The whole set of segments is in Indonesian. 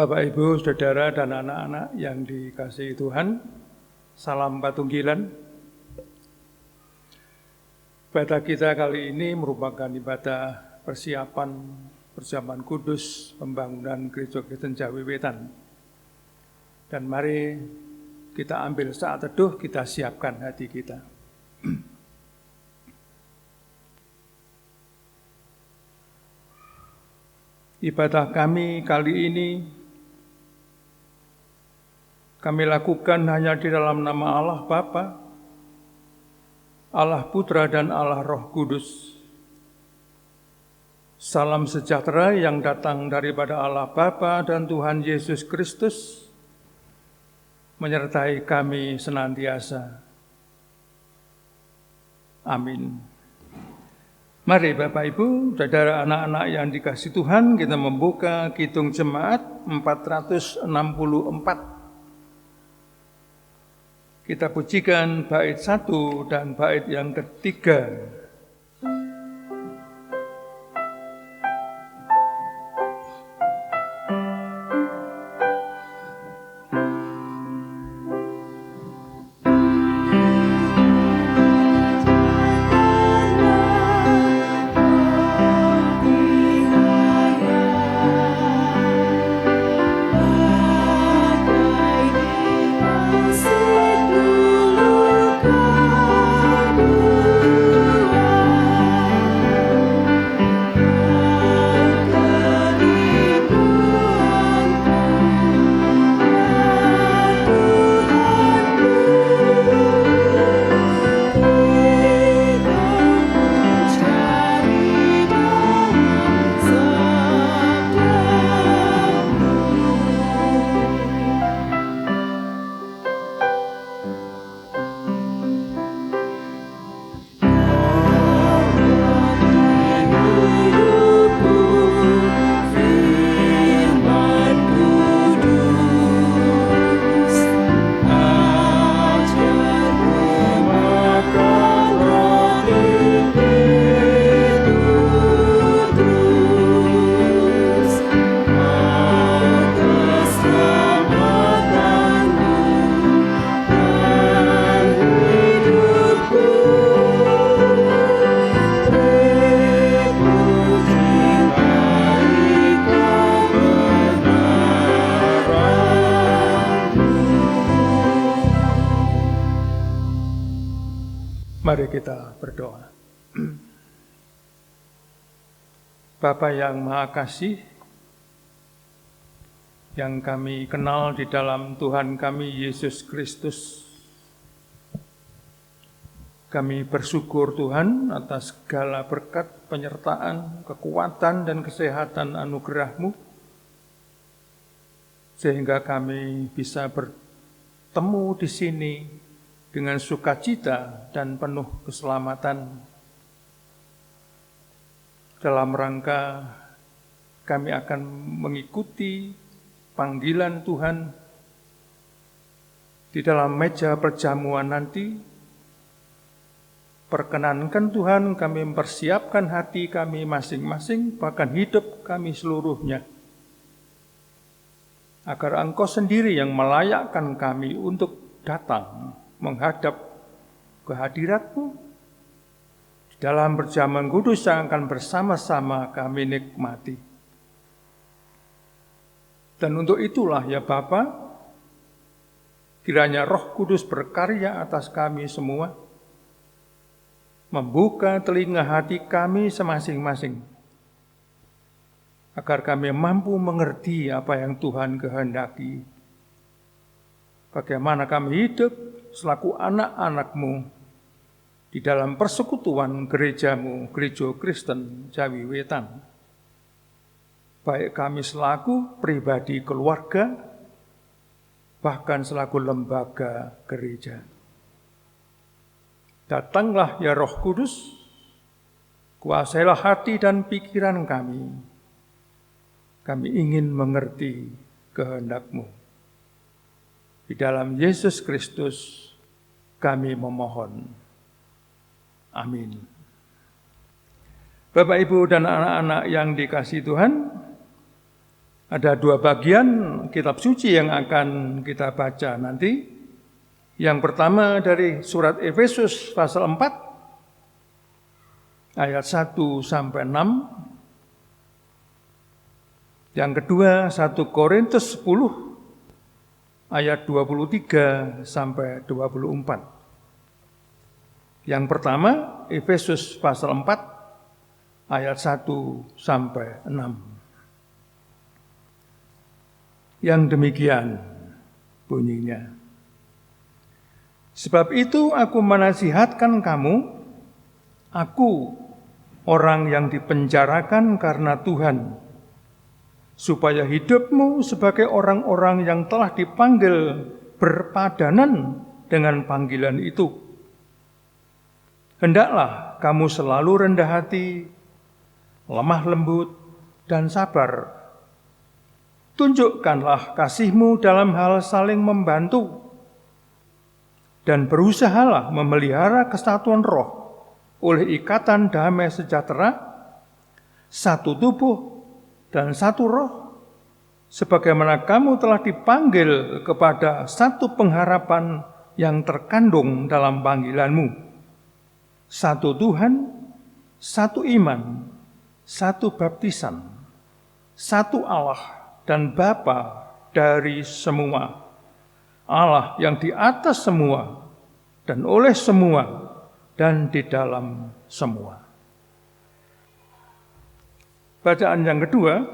Bapak, Ibu, Saudara, dan anak-anak yang dikasihi Tuhan, salam patunggilan. Ibadah kita kali ini merupakan ibadah persiapan perjamuan kudus pembangunan Gereja Kristen Jawi Wetan. Dan mari kita ambil saat teduh, kita siapkan hati kita. Ibadah kami kali ini kami lakukan hanya di dalam nama Allah Bapa, Allah Putra, dan Allah Roh Kudus. Salam sejahtera yang datang daripada Allah Bapa dan Tuhan Yesus Kristus menyertai kami senantiasa. Amin. Mari Bapak Ibu, saudara anak-anak yang dikasihi Tuhan, kita membuka Kidung Jemaat 464. Kita pujikan bait 1 dan bait yang ketiga. Mari kita berdoa. Bapa yang Maha Kasih, yang kami kenal di dalam Tuhan kami Yesus Kristus, kami bersyukur Tuhan atas segala berkat, penyertaan, kekuatan, dan kesehatan anugerah-Mu, sehingga kami bisa bertemu di sini dengan sukacita dan penuh keselamatan. Dalam rangka kami akan mengikuti panggilan Tuhan di dalam meja perjamuan nanti. Perkenankan Tuhan kami mempersiapkan hati kami masing-masing, bahkan hidup kami seluruhnya, agar Engkau sendiri yang melayakkan kami untuk datang menghadap kehadirat-Mu di dalam perjamuan kudus yang akan bersama-sama kami nikmati. Dan untuk itulah ya Bapa, kiranya Roh Kudus berkarya atas kami semua, membuka telinga hati kami semasing-masing, agar kami mampu mengerti apa yang Tuhan kehendaki. Bagaimana kami hidup selaku anak-anak-Mu di dalam persekutuan gereja-Mu, Gereja Kristen Jawi Wetan. Baik kami selaku pribadi keluarga, bahkan selaku lembaga gereja. Datanglah ya Roh Kudus, kuasailah hati dan pikiran kami. Kami ingin mengerti kehendak-Mu. Di dalam Yesus Kristus kami memohon. Amin. Bapak, Ibu, dan anak-anak yang dikasihi Tuhan, Ada dua bagian kitab suci yang akan kita baca nanti. Yang pertama dari surat Efesus pasal 4 ayat 1 sampai 6. Yang kedua 1 Korintus 10 ayat 23 sampai 24. Yang pertama Efesus pasal 4 ayat 1 sampai 6. Yang demikian bunyinya. Sebab itu aku menasihatkan kamu, aku orang yang dipenjarakan karena Tuhan, supaya hidupmu sebagai orang-orang yang telah dipanggil berpadanan dengan panggilan itu. Hendaklah kamu selalu rendah hati, lemah lembut, dan sabar. Tunjukkanlah kasihmu dalam hal saling membantu, dan berusahalah memelihara kesatuan roh oleh ikatan damai sejahtera, satu tubuh dan satu roh, sebagaimana kamu telah dipanggil kepada satu pengharapan yang terkandung dalam panggilanmu. Satu Tuhan, satu iman, satu baptisan, satu Allah dan Bapa dari semua, Allah yang di atas semua dan oleh semua dan di dalam semua. Bacaan yang kedua,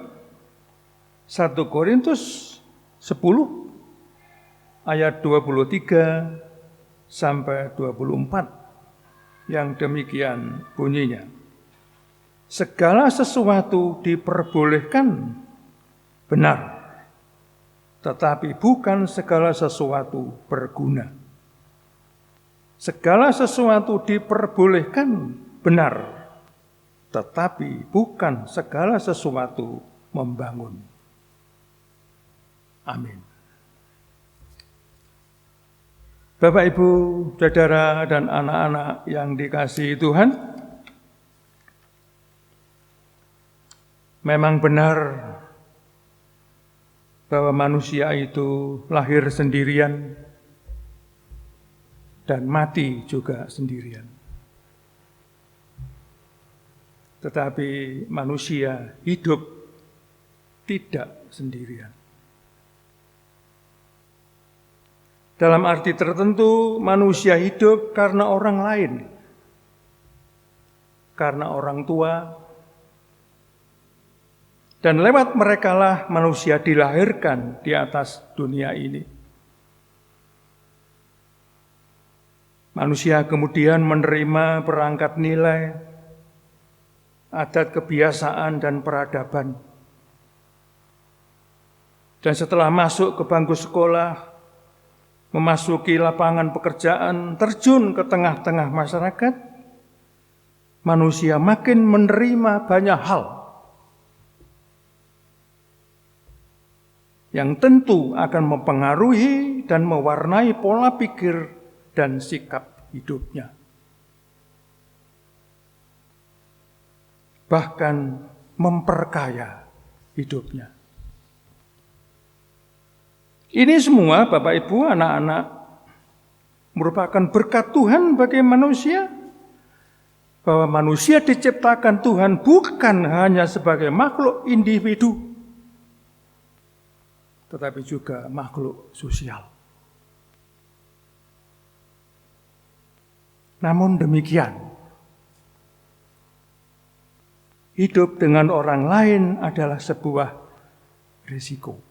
1 Korintus 10 ayat 23 sampai 24, yang demikian bunyinya. Segala sesuatu diperbolehkan, benar, tetapi bukan segala sesuatu berguna. Segala sesuatu diperbolehkan, benar, tetapi bukan segala sesuatu membangun. Amin. Bapak, Ibu, saudara, dan anak-anak yang dikasihi Tuhan, memang benar bahwa manusia itu lahir sendirian dan mati juga sendirian. Tetapi manusia hidup tidak sendirian. Dalam arti tertentu, manusia hidup karena orang lain, karena orang tua, dan lewat merekalah manusia dilahirkan di atas dunia ini. Manusia kemudian menerima perangkat nilai, adat kebiasaan, dan peradaban. Dan setelah masuk ke bangku sekolah, memasuki lapangan pekerjaan, terjun ke tengah-tengah masyarakat, manusia makin menerima banyak hal yang tentu akan mempengaruhi dan mewarnai pola pikir dan sikap hidupnya. Bahkan memperkaya hidupnya. Ini semua, Bapak, Ibu, anak-anak, merupakan berkat Tuhan bagi manusia. Bahwa manusia diciptakan Tuhan bukan hanya sebagai makhluk individu, tetapi juga makhluk sosial. Namun demikian, hidup dengan orang lain adalah sebuah risiko.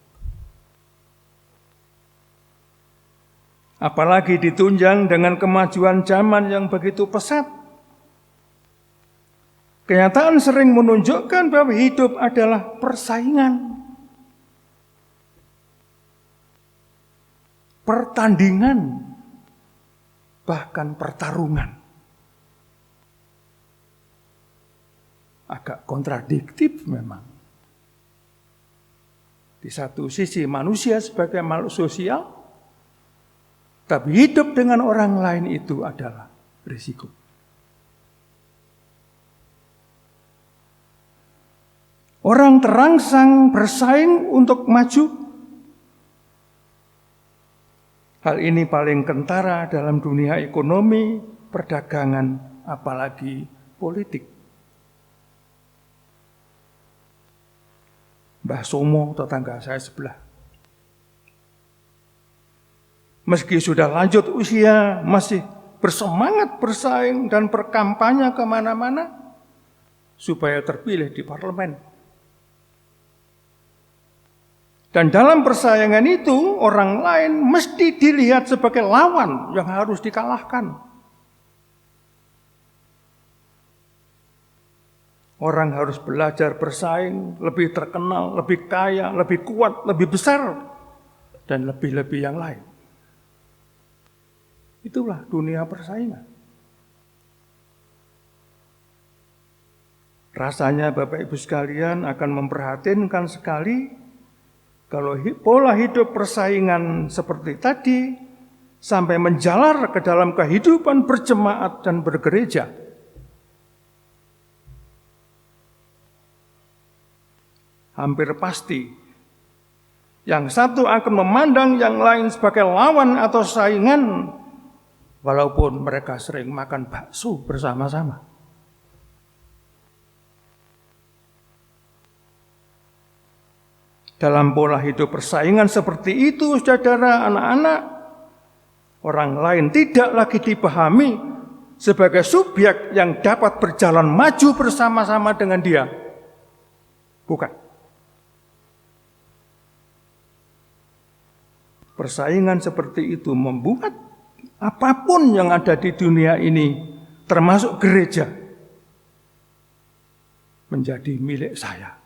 Apalagi ditunjang dengan kemajuan zaman yang begitu pesat. Kenyataan sering menunjukkan bahwa hidup adalah persaingan, pertandingan, bahkan pertarungan. Agak kontradiktif memang. Di satu sisi manusia sebagai makhluk sosial, tapi hidup dengan orang lain itu adalah risiko. Orang terangsang bersaing untuk maju. Hal ini paling kentara dalam dunia ekonomi, perdagangan, apalagi politik. Mbah Somo, tetangga saya sebelah, meski sudah lanjut usia, masih bersemangat bersaing dan berkampanye kemana-mana supaya terpilih di parlemen. Dan dalam persaingan itu, orang lain mesti dilihat sebagai lawan yang harus dikalahkan. Orang harus belajar bersaing, lebih terkenal, lebih kaya, lebih kuat, lebih besar, dan lebih-lebih yang lain. Itulah dunia persaingan. Rasanya Bapak Ibu sekalian akan memprihatinkan sekali kalau pola hidup persaingan seperti tadi sampai menjalar ke dalam kehidupan berjemaat dan bergereja. Hampir pasti yang satu akan memandang yang lain sebagai lawan atau saingan, walaupun mereka sering makan bakso bersama-sama. Dalam pola hidup persaingan seperti itu, saudara, anak-anak, orang lain tidak lagi dipahami sebagai subjek yang dapat berjalan maju bersama-sama dengan dia. Bukan. Persaingan seperti itu membuat apapun yang ada di dunia ini, termasuk gereja, menjadi milik saya.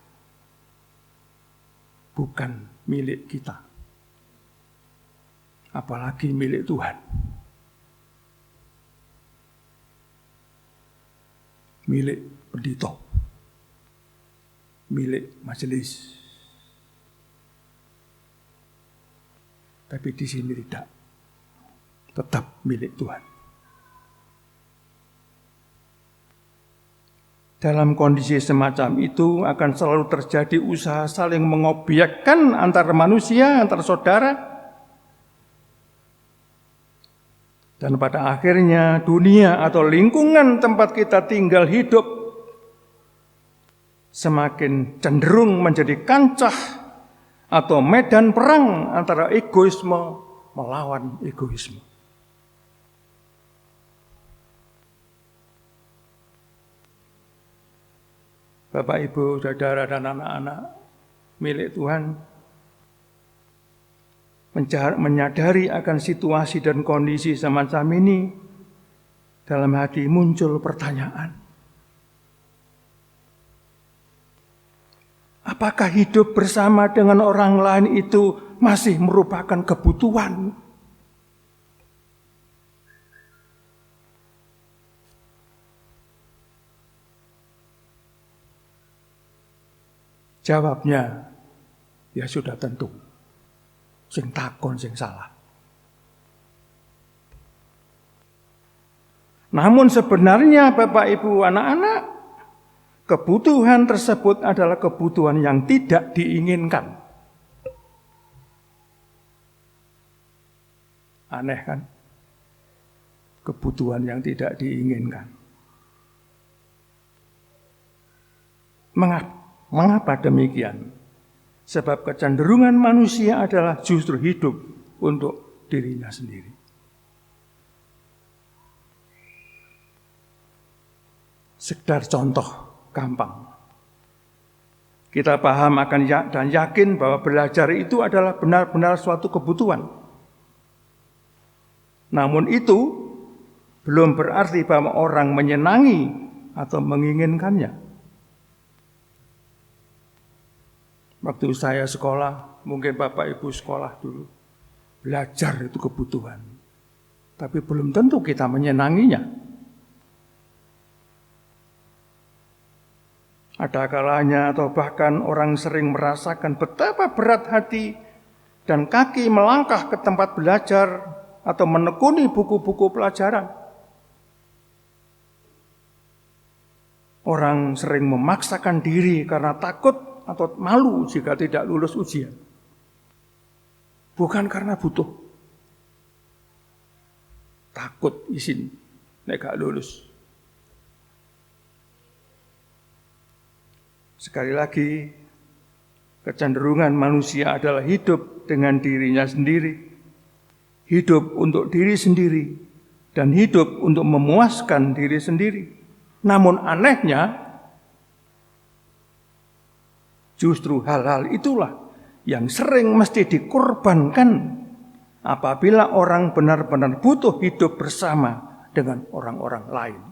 Bukan milik kita, apalagi milik Tuhan. Milik pendeta, milik majelis. Tapi di sini tidak, tetap milik Tuhan. Dalam kondisi semacam itu akan selalu terjadi usaha saling mengobjekkan antar manusia, antar saudara. Dan pada akhirnya dunia atau lingkungan tempat kita tinggal hidup semakin cenderung menjadi kancah atau medan perang antara egoisme melawan egoisme. Bapak, Ibu, saudara, dan anak-anak milik Tuhan, menyadari akan situasi dan kondisi semacam ini, dalam hati muncul pertanyaan. Apakah hidup bersama dengan orang lain itu masih merupakan kebutuhan? Jawabnya, ya sudah tentu. Sing takon sing salah. Namun sebenarnya Bapak Ibu anak-anak, kebutuhan tersebut adalah kebutuhan yang tidak diinginkan. Aneh kan? Kebutuhan yang tidak diinginkan. Mengapa demikian? Sebab kecenderungan manusia adalah justru hidup untuk dirinya sendiri. Sekedar contoh gampang. Kita paham akan dan yakin bahwa belajar itu adalah benar-benar suatu kebutuhan. Namun itu belum berarti bahwa orang menyenangi atau menginginkannya. Waktu saya sekolah, mungkin Bapak Ibu sekolah dulu, belajar itu kebutuhan. Tapi belum tentu kita menyenanginya. Ada kalanya atau bahkan orang sering merasakan betapa berat hati dan kaki melangkah ke tempat belajar atau menekuni buku-buku pelajaran. Orang sering memaksakan diri karena takut atau malu jika tidak lulus ujian. Bukan karena butuh. Takut izin nek gak lulus. Sekali lagi, kecenderungan manusia adalah hidup dengan dirinya sendiri, hidup untuk diri sendiri, dan hidup untuk memuaskan diri sendiri. Namun anehnya, justru hal-hal itulah yang sering mesti dikorbankan apabila orang benar-benar butuh hidup bersama dengan orang-orang lain.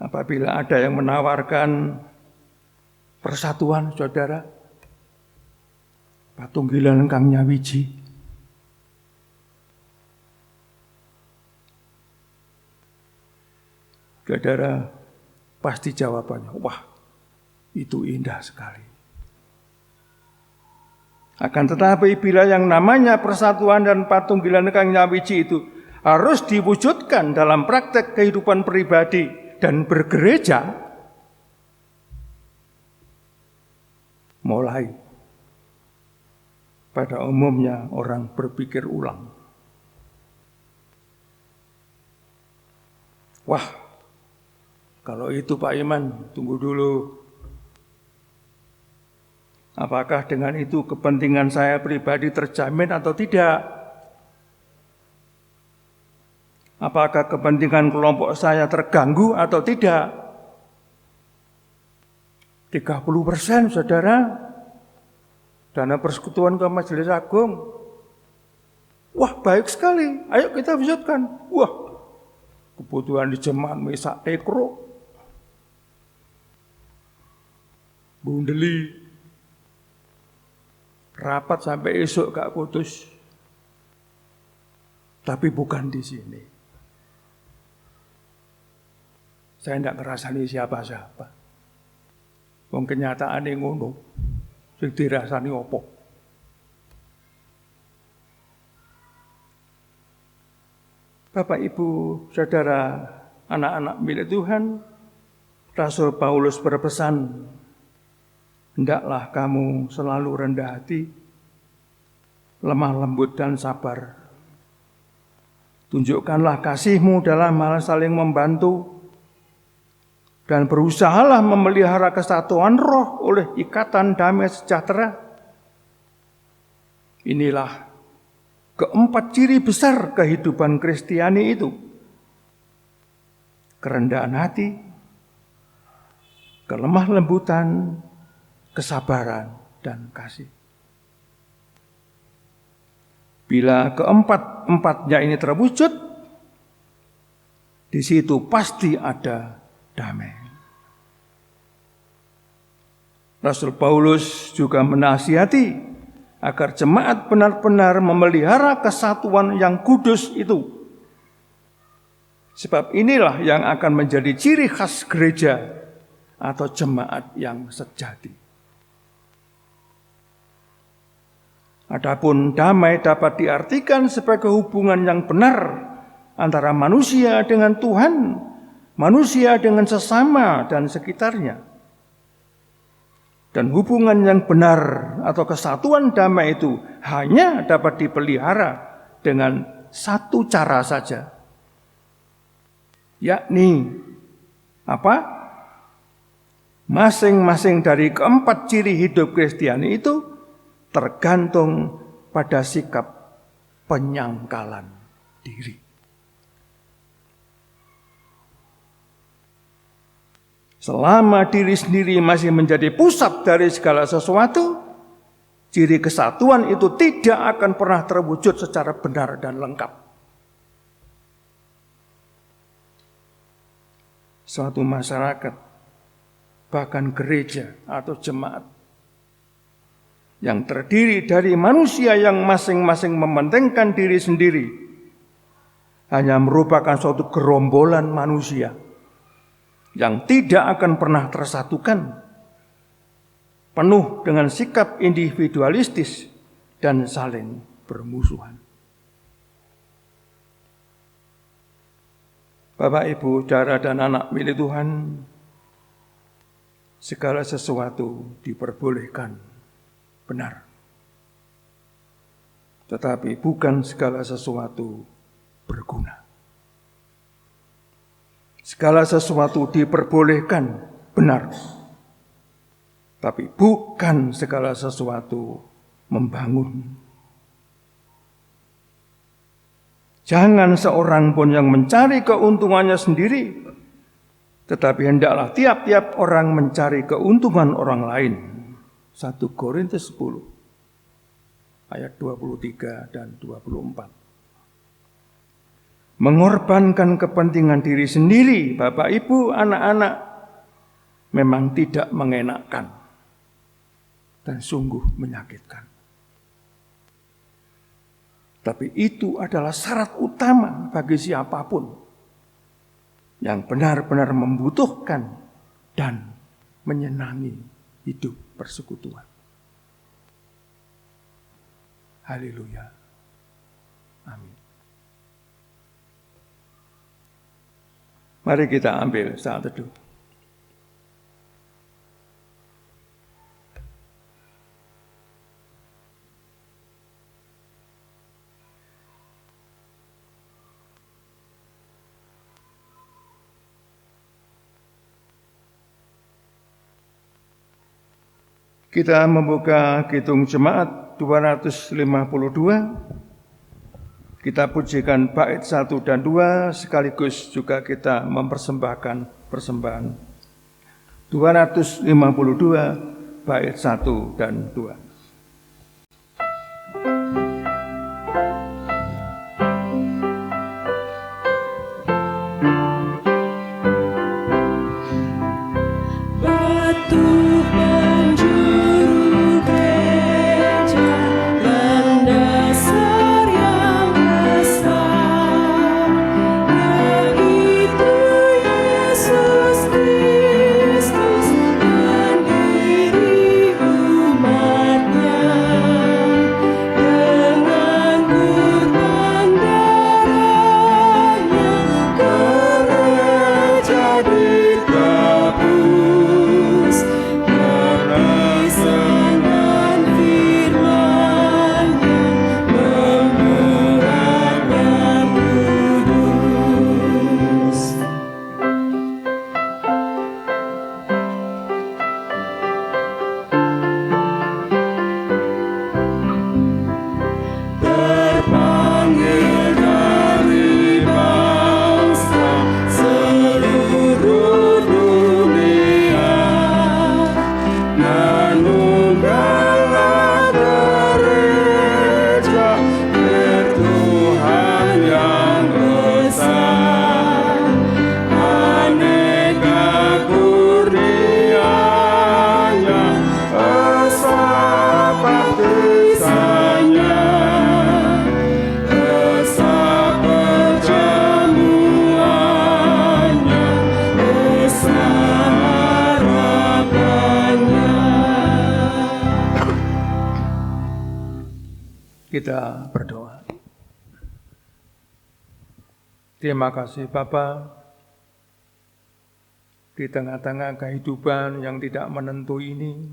Apabila ada yang menawarkan persatuan, saudara, patunggilan Kang Nyawiji, saudara, pasti jawabannya, wah, itu indah sekali. Akan tetapi bila yang namanya persatuan dan patunggilan Kang Nyawiji itu harus diwujudkan dalam praktek kehidupan pribadi dan bergereja, mulai pada umumnya orang berpikir ulang. Wah, kalau itu Pak Iman, tunggu dulu. Apakah dengan itu kepentingan saya pribadi terjamin atau tidak? Apakah kepentingan kelompok saya terganggu atau tidak? 30%, saudara, dana persekutuan ke Majelis Agung. Wah, baik sekali. Ayo kita wujudkan. Wah, kebutuhan di jemaat Mesak Ekro, Bundeli, rapat sampai esok gak putus. Tapi bukan di sini. Saya tidak ngerasani siapa-siapa. Wong kenyataan yang ngono, sing dirasani opo. Bapak, Ibu, Saudara, anak-anak milik Tuhan, Rasul Paulus berpesan, hendaklah kamu selalu rendah hati, lemah lembut dan sabar. Tunjukkanlah kasihmu dalam hal saling membantu, dan berusahalah memelihara kesatuan roh oleh ikatan damai sejahtera. Inilah keempat ciri besar kehidupan Kristiani itu. Kerendahan hati, kelemah lembutan, kesabaran, dan kasih. Bila keempat-empatnya ini terwujud, di situ pasti ada damai. Rasul Paulus juga menasihati agar jemaat benar-benar memelihara kesatuan yang kudus itu. Sebab inilah yang akan menjadi ciri khas gereja atau jemaat yang sejati. Adapun damai dapat diartikan sebagai hubungan yang benar antara manusia dengan Tuhan, manusia dengan sesama dan sekitarnya. Dan hubungan yang benar atau kesatuan damai itu hanya dapat dipelihara dengan satu cara saja. Yakni apa? Masing-masing dari keempat ciri hidup Kristiani itu tergantung pada sikap penyangkalan diri. Selama diri sendiri masih menjadi pusat dari segala sesuatu, ciri kesatuan itu tidak akan pernah terwujud secara benar dan lengkap. Suatu masyarakat, bahkan gereja atau jemaat, yang terdiri dari manusia yang masing-masing mementingkan diri sendiri, hanya merupakan suatu gerombolan manusia yang tidak akan pernah tersatukan, penuh dengan sikap individualistis dan saling bermusuhan. Bapak, Ibu, saudara dan anak milik Tuhan, segala sesuatu diperbolehkan, benar. Tetapi bukan segala sesuatu berguna. Segala sesuatu diperbolehkan, benar. Tapi bukan segala sesuatu membangun. Jangan seorang pun yang mencari keuntungannya sendiri, tetapi hendaklah tiap-tiap orang mencari keuntungan orang lain. 1 Korintus 10 ayat 23 dan 24. Mengorbankan kepentingan diri sendiri, Bapak, Ibu, anak-anak, memang tidak mengenakkan dan sungguh menyakitkan. Tapi itu adalah syarat utama bagi siapapun yang benar-benar membutuhkan dan menyenangi hidup persekutuan. Haleluya. Amin. Mari kita ambil saat teduh. Kita membuka Kidung Jemaat 252. Kita pujikan bait 1 dan 2, sekaligus juga kita mempersembahkan persembahan. 252 bait 1 dan 2. Kita berdoa. Terima kasih Bapa, di tengah-tengah kehidupan yang tidak menentu ini,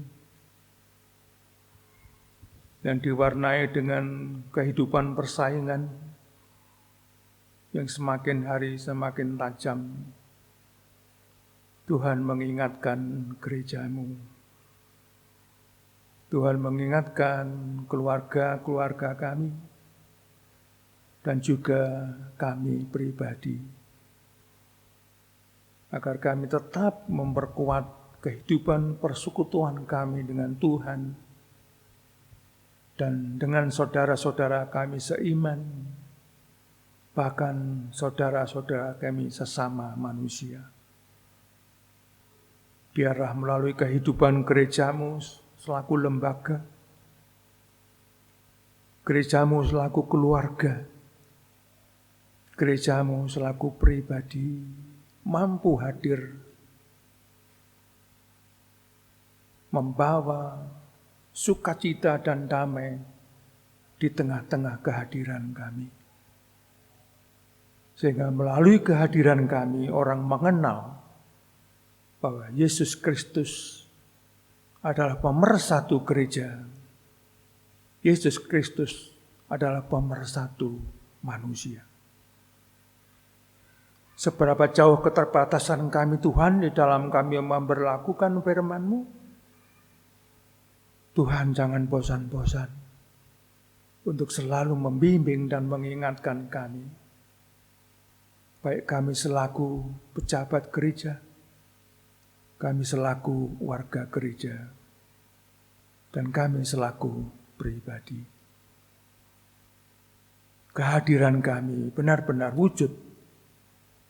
dan diwarnai dengan kehidupan persaingan yang semakin hari semakin tajam, Tuhan mengingatkan gereja-Mu. Tuhan mengingatkan keluarga-keluarga kami dan juga kami pribadi, agar kami tetap memperkuat kehidupan persekutuan kami dengan Tuhan dan dengan saudara-saudara kami seiman, bahkan saudara-saudara kami sesama manusia. Biarlah melalui kehidupan gereja-Mu selaku lembaga, gereja-Mu selaku keluarga, gereja-Mu selaku pribadi, mampu hadir, membawa sukacita dan damai di tengah-tengah kehadiran kami. Sehingga melalui kehadiran kami orang mengenal bahwa Yesus Kristus adalah pemersatu gereja. Yesus Kristus adalah pemersatu manusia. Seberapa jauh keterbatasan kami Tuhan di dalam kami memberlakukan firman-Mu, Tuhan jangan bosan-bosan untuk selalu membimbing dan mengingatkan kami. Baik kami selaku pejabat gereja, kami selaku warga gereja, dan kami selaku pribadi. Kehadiran kami benar-benar wujud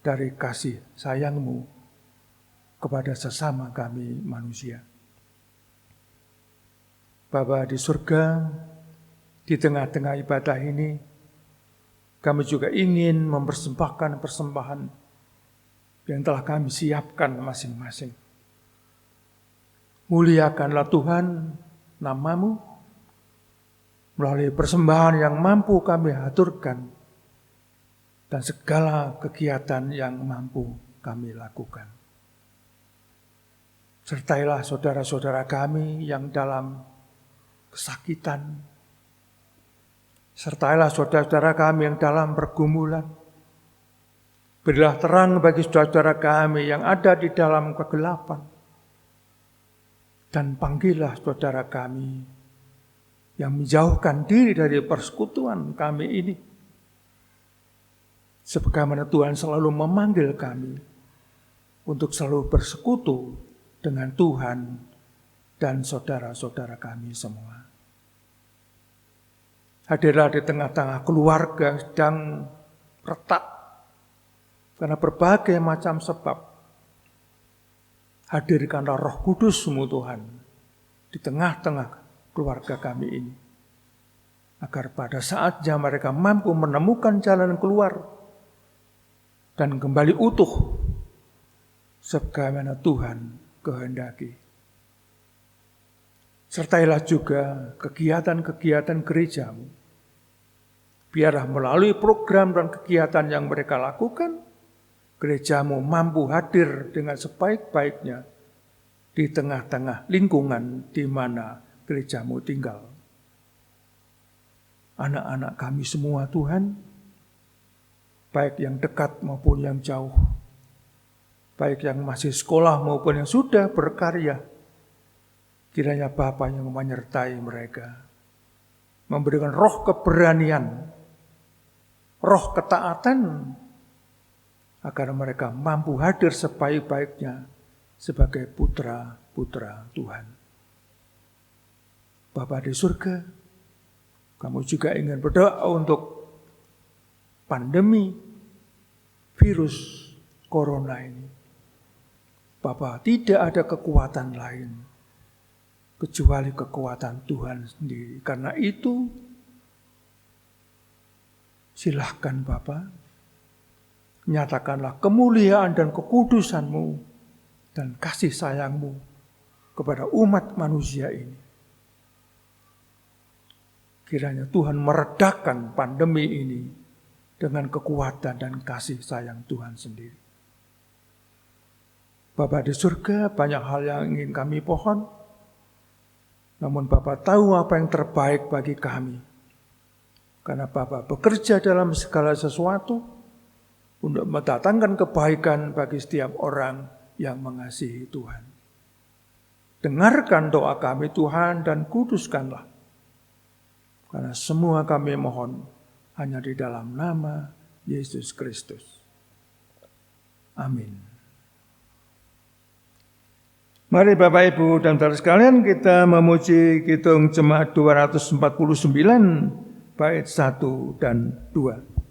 dari kasih sayang-Mu kepada sesama kami manusia. Bapa di surga, di tengah-tengah ibadah ini, kami juga ingin mempersembahkan persembahan yang telah kami siapkan masing-masing. Muliakanlah Tuhan nama-Mu melalui persembahan yang mampu kami haturkan dan segala kegiatan yang mampu kami lakukan. Sertailah saudara-saudara kami yang dalam kesakitan, sertailah saudara-saudara kami yang dalam pergumulan. Berilah terang bagi saudara-saudara kami yang ada di dalam kegelapan. Dan panggillah saudara kami yang menjauhkan diri dari persekutuan kami ini. Sebagaimana Tuhan selalu memanggil kami untuk selalu bersekutu dengan Tuhan dan saudara-saudara kami semua. Hadirlah di tengah-tengah keluarga sedang retak karena berbagai macam sebab. Hadirkanlah Roh Kudus-Mu Tuhan di tengah-tengah keluarga kami ini. Agar pada saatnya mereka mampu menemukan jalan keluar dan kembali utuh sebagaimana Tuhan kehendaki. Sertailah juga kegiatan-kegiatan gereja-Mu. Biarlah melalui program dan kegiatan yang mereka lakukan, gereja-Mu mampu hadir dengan sebaik-baiknya di tengah-tengah lingkungan di mana gereja-Mu tinggal. Anak-anak kami semua Tuhan, baik yang dekat maupun yang jauh, baik yang masih sekolah maupun yang sudah berkarya, kiranya Bapa yang menyertai mereka, memberikan roh keberanian, roh ketaatan, agar mereka mampu hadir sebaik-baiknya sebagai putra-putra Tuhan. Bapa di surga, kamu juga ingin berdoa untuk pandemi virus corona ini. Bapa, tidak ada kekuatan lain kecuali kekuatan Tuhan sendiri. Karena itu, silahkan Bapa, nyatakanlah kemuliaan dan kekudusan-Mu dan kasih sayang-Mu kepada umat manusia ini. Kiranya Tuhan meredakan pandemi ini dengan kekuatan dan kasih sayang Tuhan sendiri. Bapa di surga, banyak hal yang ingin kami pohon, namun Bapa tahu apa yang terbaik bagi kami. Karena Bapa bekerja dalam segala sesuatu untuk mendatangkan kebaikan bagi setiap orang yang mengasihi Tuhan. Dengarkan doa kami Tuhan dan kuduskanlah. Karena semua kami mohon hanya di dalam nama Yesus Kristus. Amin. Mari Bapak Ibu dan saudara sekalian, kita memuji Kidung Jemaat 249 bait 1 dan 2.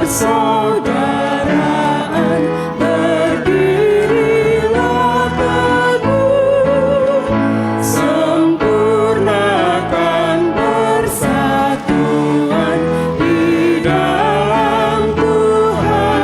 Persaudaraan berdirilah teguh, sempurnakan persatuan di dalam Tuhan.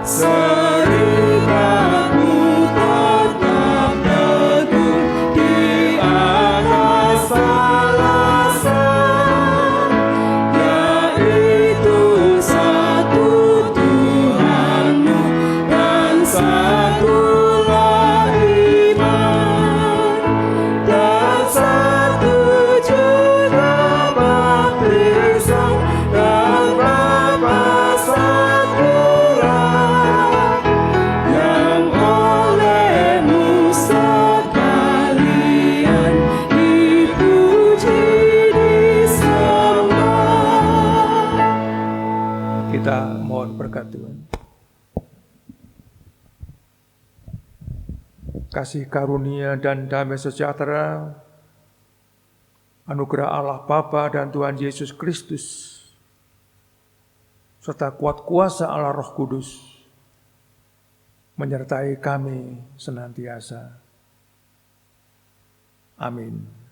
serikatmu tetap teguh di atas alasan, yaitu satu Tuhanmu dan satulah iman, dan satu juga baptisan, dan Bapa satulah, yang olehmu sekalian dipuji disembah. Kita mohon berkat Tuhan. Kasih karunia dan damai sejahtera, anugerah Allah Bapa dan Tuhan Yesus Kristus, serta kuat kuasa Allah Roh Kudus, menyertai kami senantiasa. Amin.